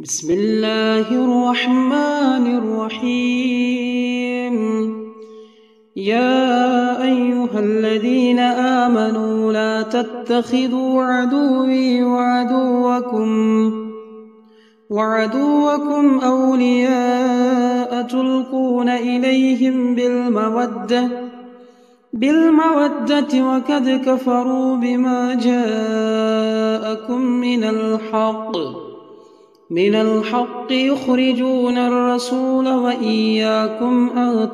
بسم الله الرحمن الرحيم. يا أيها الذين آمنوا لا تتخذوا عدوي وعدوكم أولياء تلقون إليهم بالمودة وقد كفروا بما جاءكم من الحق يخرجون الرسول وإياكم أن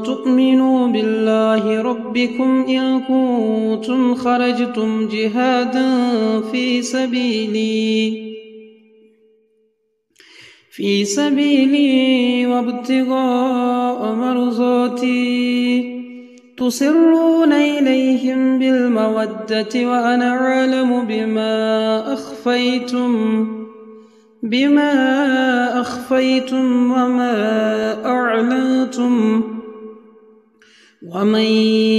تؤمنوا بالله ربكم إن كنتم خرجتم جهادا في سبيلي وابتغاء مرضاتي تسرون إليهم بالمودة وأنا أعلم بما أخفيتم وما أعلنتم ومن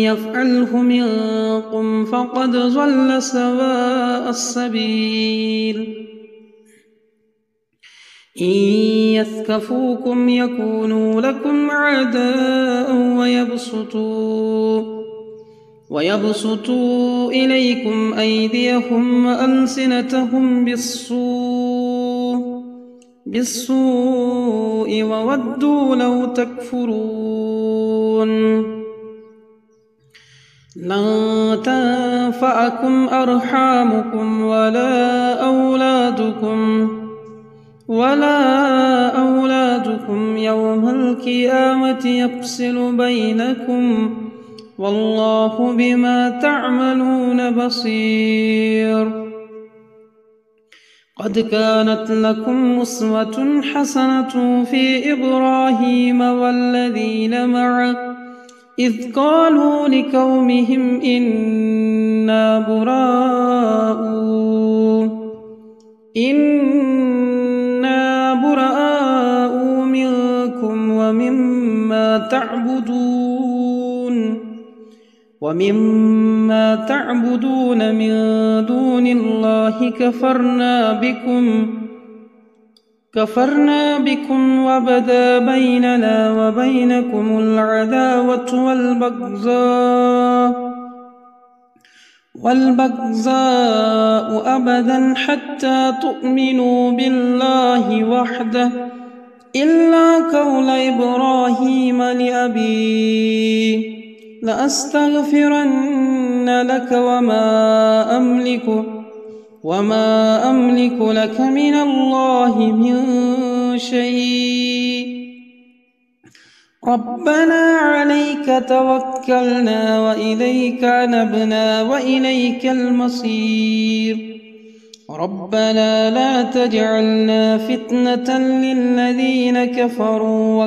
يفعله منكم فقد ضل سواء السبيل. إن يثقفوكم يكونوا لكم أعداء ويبسطوا إليكم أيديهم وألسنتهم بالسوء وودوا لو تكفرون. لن تنفعكم أرحامكم ولا أولادكم يوم القيامة يفصل بينكم والله بما تعملون بصير. قد كانت لكم أسوة حسنة في إبراهيم والذين معه إذ قالوا لقومهم إنا براء منكم ومما تعبدون من دون الله كفرنا بكم وبدا بيننا وبينكم العداوة والبغضاء أبدا حتى تؤمنوا بالله وحده إلا قول إبراهيم لأبيه لأستغفرن لك وما أملك لك من الله من شيء. ربنا عليك توكلنا وإليك أنبنا وإليك المصير. ربنا لا تجعلنا فتنة للذين كفروا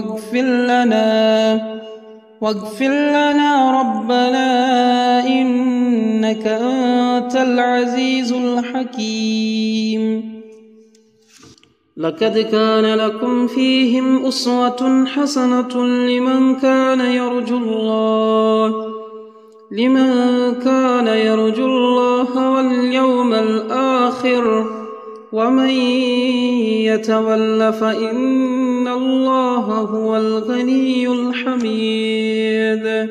واغفر لنا ربنا إنك أنت العزيز الحكيم. لقد كان لكم فيهم أسوة حسنة لمن كان يرجو الله واليوم الآخر ومن يتول فإن الله هو الغني الحميد.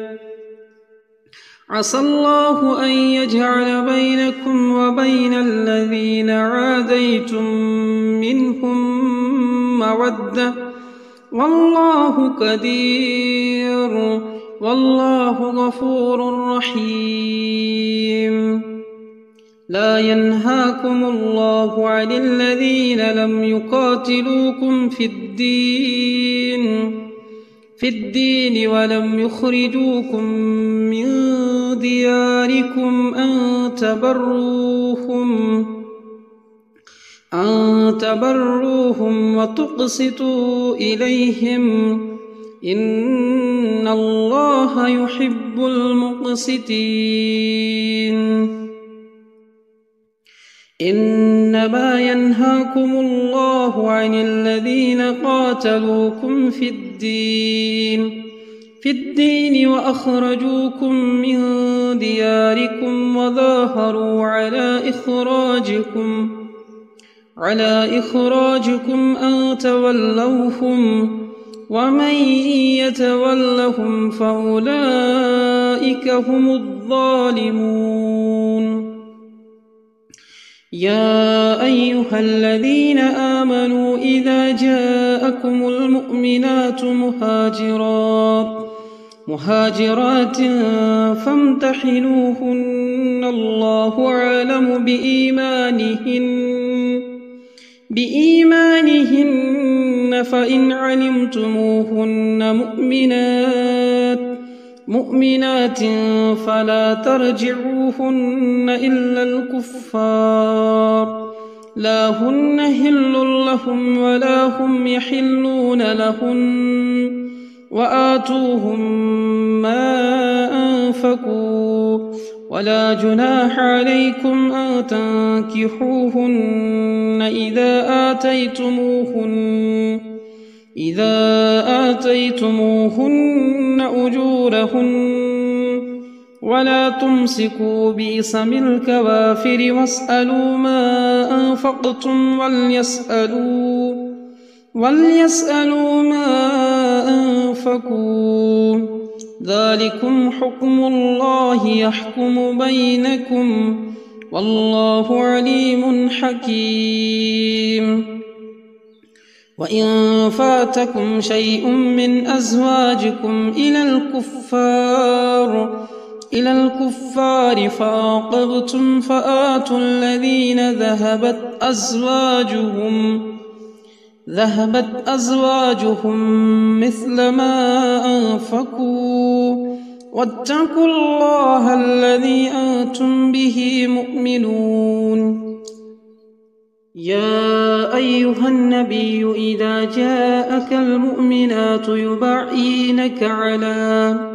عسى الله أن يجعل بينكم وبين الذين عاديتم منهم مودة والله قدير والله غفور رحيم. لا ينهاكم الله عن الذين لم يقاتلوكم في الدين ولم يخرجوكم من دياركم أن تبروهم وتقسطوا إليهم إن الله يحب المقسطين. إنما ينهاكم الله عن الذين قاتلوكم في الدين في الدين وأخرجوكم من دياركم وظاهروا على إخراجكم أن تولوهم ومن يتولهم فأولئك هم الظالمون يا أيها الذين آمنوا إذا جاءكم المؤمنات مهاجرات فامتحنوهن الله أعلم بإيمانهن فإن علمتموهن مؤمنات فلا ترجعوهن إلا الكفار لا هن حل لهم ولا هم يحلون لهن وآتوهم ما أنفقوا ولا جناح عليكم أن تنكحوهن إذا آتيتموهن أجورهن ولا تمسكوا بإصم الكوافر واسألوا ما أنفقتم وليسألوا ما أنفقوا ذلكم حكم الله يحكم بينكم والله عليم حكيم وإن فاتكم شيء من أزواجكم إلى الكفار فعاقبتم فآتوا الذين ذهبت أزواجهم مثل ما أنفقوا واتقوا الله الذي أنتم به مؤمنون يا أيها النبي إذا جاءك المؤمنات يبايعنك على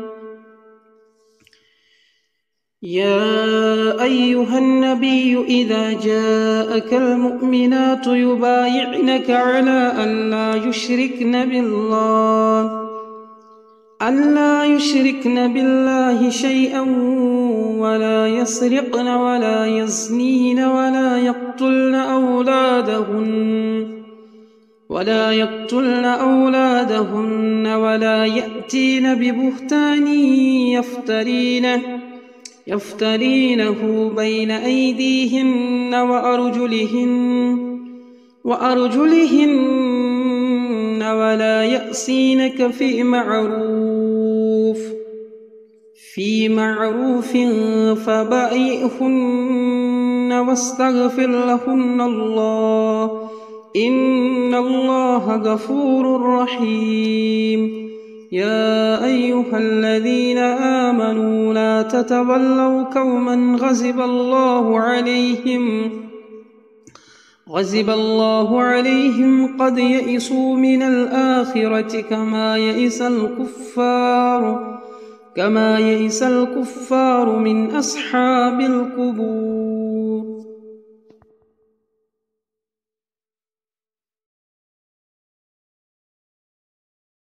أن لا يشركن بالله شيئا ولا يسرقن ولا يزنين ولا يقتلن أولادهن ولا يأتين ببهتان يفترينه بين أيديهن وأرجلهن ولا يأسينك في معروف فبايعهن واستغفر لهن الله إن الله غفور رحيم يا أيها الذين آمنوا لا تتولوا قوما غضب الله عليهم قد يئسوا من الآخرة كما يئس الكفار من أصحاب القبور